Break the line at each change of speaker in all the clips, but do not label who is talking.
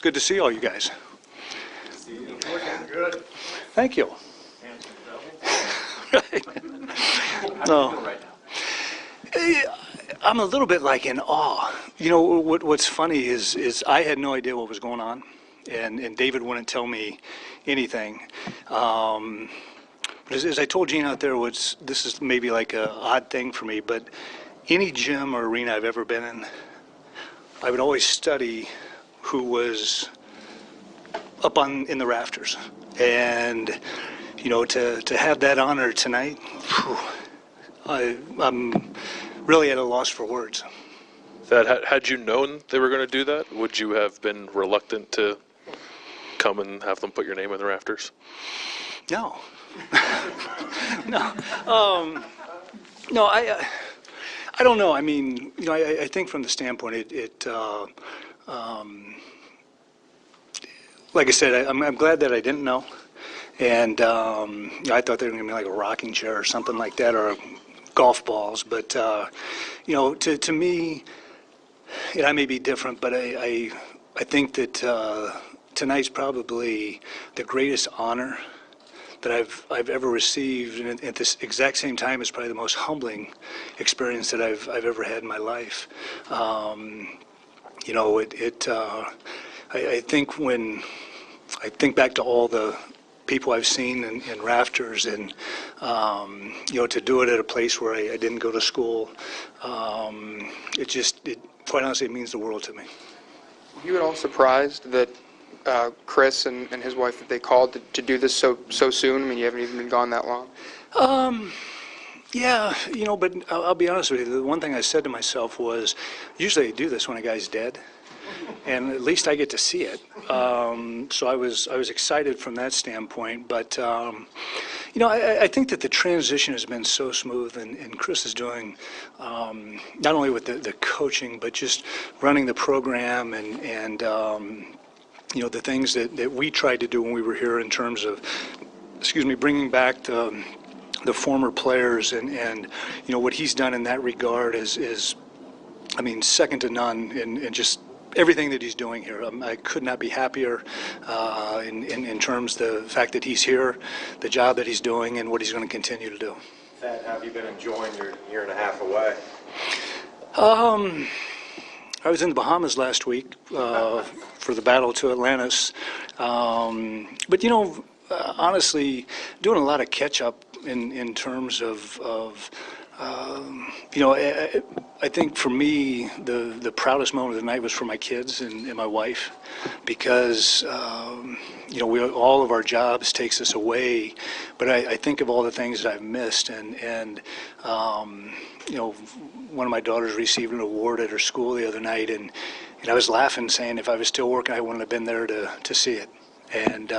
It's good to see all you guys.
Looking good.
Thank you. Right. No. I'm a little bit like in awe. You know, what's funny is I had no idea what was going on, and David wouldn't tell me anything. But as I told Gene out there, this is maybe like a odd thing for me, but any gym or arena I've ever been in, I would always study who was up in the rafters. And, you know, to have that honor tonight, whew, I'm really at a loss for words.
Thad, had you known they were going to do that, would you have been reluctant to come and have them put your name in the rafters?
No. No. No, I don't know. I mean, you know, I think from the standpoint, like I said, I'm glad that I didn't know. And you know, I thought they were going to be like a rocking chair or something like that, or golf balls. But, you know, to me, and I may be different, but I think that tonight's probably the greatest honor that I've ever received, and at this exact same time, it's probably the most humbling experience that I've ever had in my life. You know, I think when I think back to all the people I've seen in rafters, and you know, to do it at a place where I didn't go to school, it quite honestly, it means the world to me.
Were you at all surprised that Chris and his wife, that they called to do this so soon? I mean, you haven't even been gone that long.
Yeah, you know, but I'll be honest with you. The one thing I said to myself was, usually I do this when a guy's dead, and at least I get to see it. So I was excited from that standpoint. But you know, I think that the transition has been so smooth, and Chris is doing not only with the coaching, but just running the program and you know, the things that we tried to do when we were here in terms of, bringing back the former players, and you know, what he's done in that regard is I mean, second to none, and just everything that he's doing here. I could not be happier in terms of the fact that he's here, the job that he's doing, and what he's going to continue to do.
Thad, how have you been enjoying your year and a half away?
I was in the Bahamas last week for the battle to Atlantis. But, you know, honestly, doing a lot of catch-up in terms of you know, I think for me, the proudest moment of the night was for my kids and my wife, because, you know, all of our jobs takes us away, but I think of all the things that I've missed, and you know, one of my daughters received an award at her school the other night, and I was laughing, saying if I was still working, I wouldn't have been there to see it. And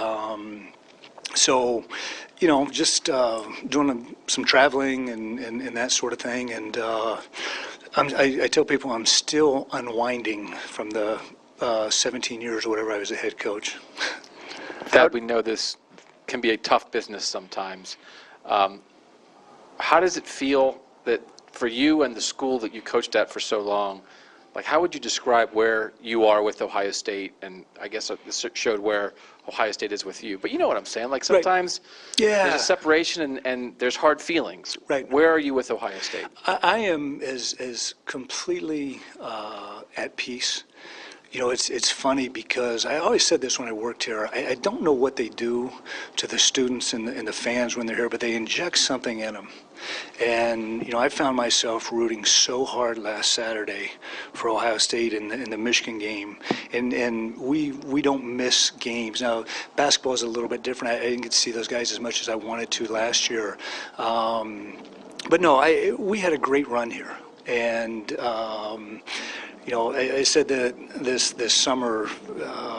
so, you know, just doing some traveling and that sort of thing. And I tell people I'm still unwinding from the 17 years or whatever I was a head coach.
Thad, we know this can be a tough business sometimes. How does it feel that for you and the school that you coached at for so long, like, how would you describe where you are with Ohio State? And I guess this showed where Ohio State is with you. But you know what I'm saying? Like, sometimes there's a separation and there's hard feelings.
Right.
Where are you with Ohio State?
I am as completely at peace. You know, it's funny because I always said this when I worked here. I don't know what they do to the students and the fans when they're here, but they inject something in them. And, you know, I found myself rooting so hard last Saturday for Ohio State in the Michigan game. And we don't miss games. Now, basketball is a little bit different. I didn't get to see those guys as much as I wanted to last year. But no, we had a great run here. And, you know, I said that this summer,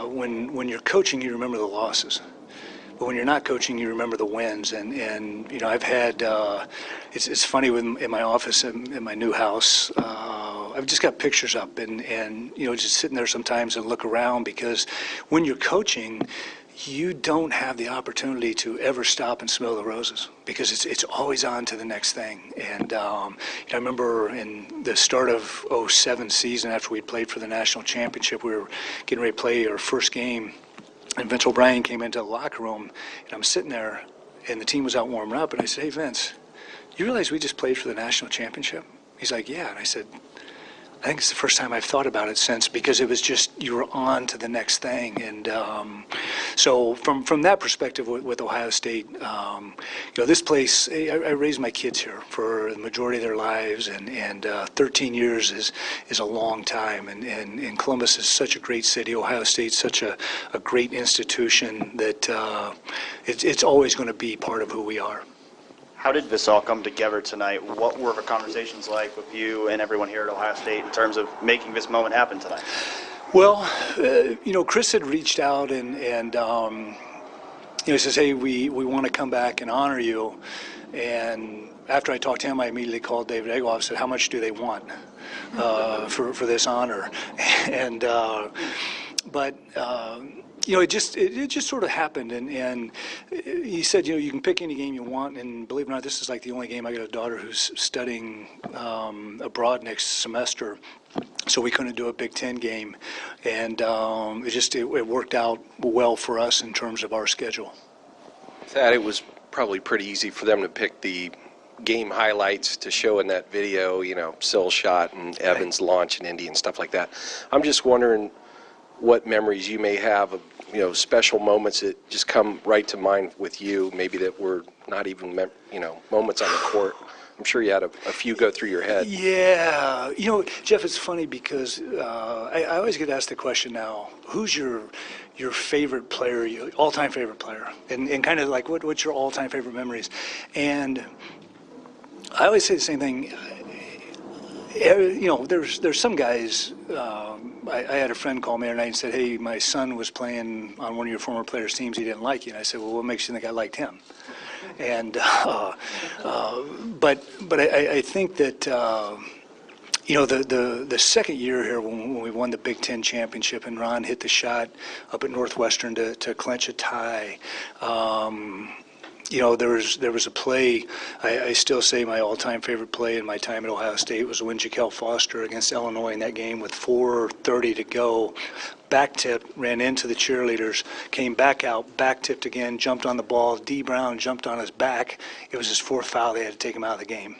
when you're coaching, you remember the losses. But when you're not coaching, you remember the wins. And you know, I've had, it's funny in my office in my new house, I've just got pictures up and you know, just sitting there sometimes and look around, because when you're coaching, you don't have the opportunity to ever stop and smell the roses because it's always on to the next thing. And I remember in the start of '07 season, after we played for the national championship, we were getting ready to play our first game, and Vince O'Brien came into the locker room, and I'm sitting there, and the team was out warming up, and I said, "Hey, Vince, you realize we just played for the national championship?" He's like, "Yeah." And I said, I think it's the first time I've thought about it since, because it was just, you were on to the next thing. And so from that perspective with Ohio State, this place, I raised my kids here for the majority of their lives, and 13 years is a long time. And Columbus is such a great city. Ohio State's such a great institution that it's always going to be part of who we are.
How did this all come together tonight? What were the conversations like with you and everyone here at Ohio State in terms of making this moment happen tonight?
Well, Chris had reached out and he says, "Hey, we want to come back and honor you." And after I talked to him, I immediately called David Eggoff and said, "How much do they want for this honor?" And it just sort of happened, and he said, you can pick any game you want, and believe it or not, this is like the only game. I got a daughter who's studying abroad next semester, so we couldn't do a Big Ten game, and it worked out well for us in terms of our schedule.
Thad, it was probably pretty easy for them to pick the game highlights to show in that video, Sill's shot and Evans' launch in Indy and stuff like that. I'm just wondering what memories you may have of special moments that just come right to mind with you, maybe that were not even moments on the court. I'm sure you had a few go through your head.
Yeah, Jeff, it's funny because I always get asked the question now, who's your favorite player, all-time favorite player, and kind of like what's your all-time favorite memories? And I always say the same thing. There's some guys. I had a friend call me the other night and said, "Hey, my son was playing on one of your former players' teams. He didn't like you." And I said, "Well, what makes you think I liked him?" And but I think that the second year here when we won the Big Ten championship and Ron hit the shot up at Northwestern to clinch a tie. There was a play, I still say my all-time favorite play in my time at Ohio State was when Jaquel Foster against Illinois in that game with 4:30 to go, back-tipped, ran into the cheerleaders, came back out, back-tipped again, jumped on the ball. D. Brown jumped on his back. It was his fourth foul. They had to take him out of the game.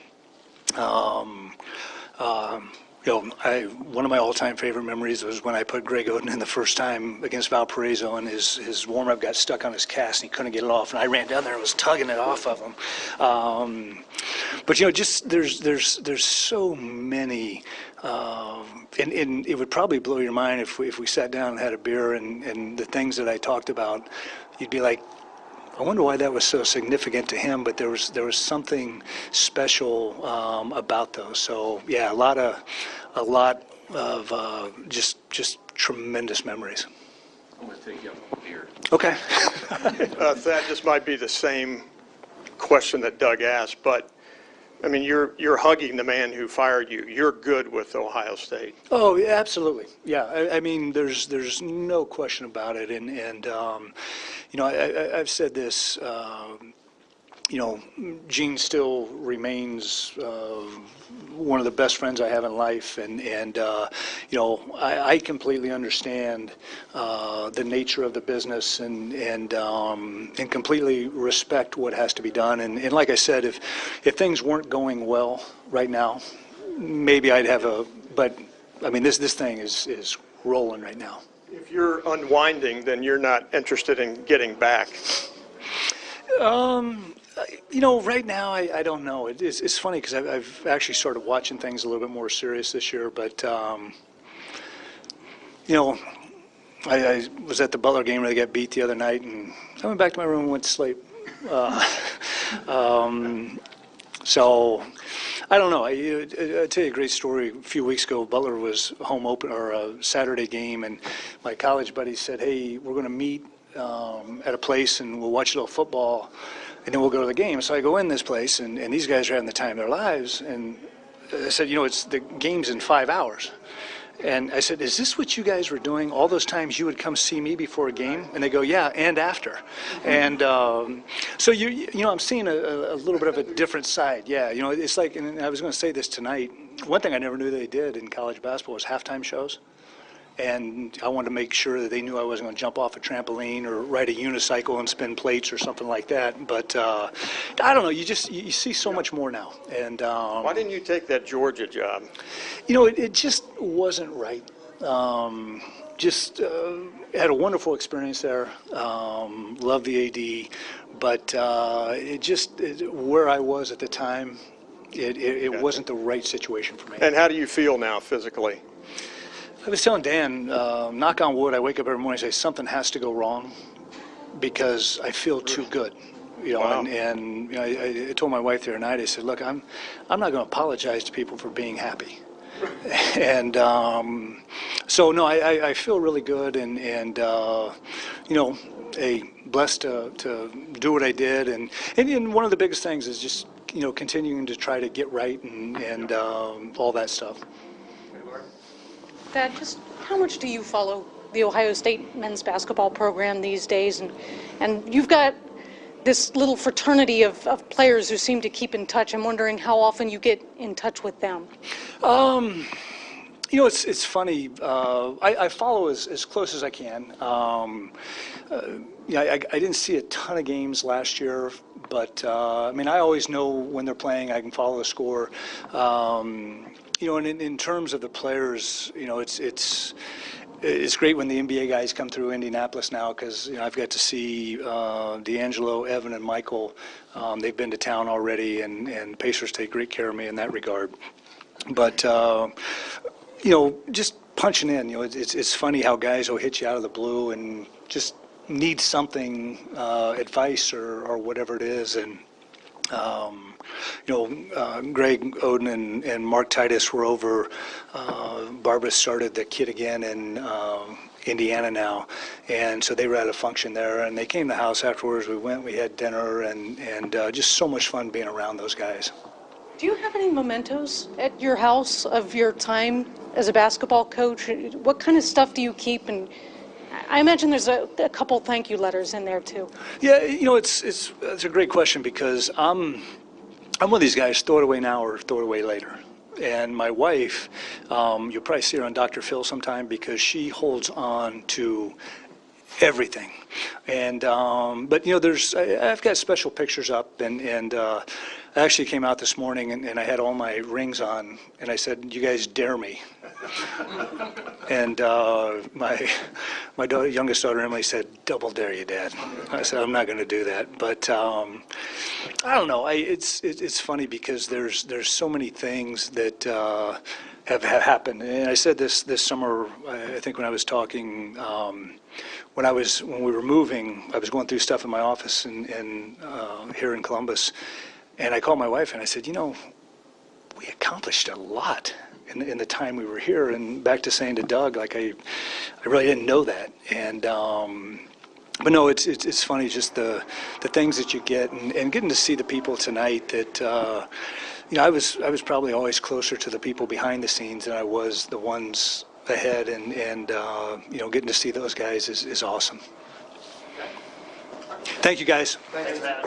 One of my all-time favorite memories was when I put Greg Oden in the first time against Valparaiso, and his warm-up got stuck on his cast, and he couldn't get it off, and I ran down there and was tugging it off of him. But just there's so many, and it would probably blow your mind if we sat down and had a beer, and the things that I talked about, you'd be like, I wonder why that was so significant to him, but there was something special about those. So yeah, a lot of just tremendous memories.
I'm going to take you up here.
Okay.
Thad, this might be the same question that Doug asked, but I mean, you're hugging the man who fired you. You're good with Ohio State.
Oh, yeah, absolutely. Yeah, I mean, there's no question about it, and I've said this. Gene still remains one of the best friends I have in life, and I completely understand the nature of the business and completely respect what has to be done. And like I said, if things weren't going well right now, maybe I'd have but I mean, this thing is rolling right now.
If you're unwinding, then you're not interested in getting back.
Right now, I don't know. It's funny because I've actually started watching things a little bit more serious this year. But, I was at the Butler game where they got beat the other night, and I went back to my room and went to sleep. So, I don't know. I'll tell you a great story. A few weeks ago, Butler was home open, or a Saturday game, and my college buddy said, "Hey, we're going to meet at a place, and we'll watch a little football, and then we'll go to the game." So I go in this place, and these guys are having the time of their lives, and I said, it's the game's in 5 hours. And I said, is this what you guys were doing all those times you would come see me before a game? And they go, yeah, and after. And so, you know, I'm seeing a little bit of a different side. Yeah, you know, it's like, and I was going to say this tonight, one thing I never knew they did in college basketball was halftime shows. And I wanted to make sure that they knew I wasn't going to jump off a trampoline or ride a unicycle and spin plates or something like that. But I don't know. You see so much more now. And
Why didn't you take that Georgia job?
you know, it just wasn't right. Had a wonderful experience there. Loved the AD, but where I was at the time, it wasn't the right situation for me.
And how do you feel now physically?
I was telling Dan, knock on wood, I wake up every morning and say something has to go wrong because I feel too good. You know,
Wow.
and you know, I told my wife the other night, I said, look, I'm not going to apologize to people for being happy. And so, no, I feel really good and you know, blessed to do what I did. And one of the biggest things is just, you know, continuing to try to get right and all that stuff.
Thad, just how much do you follow the Ohio State men's basketball program these days? And you've got this little fraternity of players who seem to keep in touch. I'm wondering how often you get in touch with them.
You know, it's funny. I follow as close as I can. Yeah, I didn't see a ton of games last year, but I mean, I always know when they're playing. I can follow the score. You know, and in terms of the players, you know, it's great when the NBA guys come through Indianapolis now because, you know, I've got to see D'Angelo, Evan, and Michael. They've been to town already, and Pacers take great care of me in that regard. But, you know, just punching in, you know, it's funny how guys will hit you out of the blue and just need something, advice or whatever it is. And, you know, Greg Oden and Mark Titus were over. Barbara started the Kid Again in Indiana now, and so they were at a function there, and they came to the house afterwards. We went, we had dinner, and just so much fun being around those guys.
Do you have any mementos at your house of your time as a basketball coach? What kind of stuff do you keep? And I imagine there's a couple thank you letters in there too.
Yeah, you know, it's a great question because I'm one of these guys, throw it away now or throw it away later. And my wife, you'll probably see her on Dr. Phil sometime because she holds on to everything. And but you know, I've got special pictures up, and I actually came out this morning and I had all my rings on, and I said, "You guys dare me." And my youngest daughter Emily said, "Double dare you, Dad." I said, "I'm not going to do that." But I don't know. It's funny because there's so many things that have happened. And I said this summer. I think when I was talking. When we were moving, I was going through stuff in my office in here in Columbus, and I called my wife and I said, you know, we accomplished a lot in the time we were here. And back to saying to Doug, like I really didn't know that. And but no, it's funny just the things that you get and getting to see the people tonight that. You know, I was probably always closer to the people behind the scenes than I was the ones ahead, and you know, getting to see those guys is awesome. Thank you, guys.
Thanks, Matt.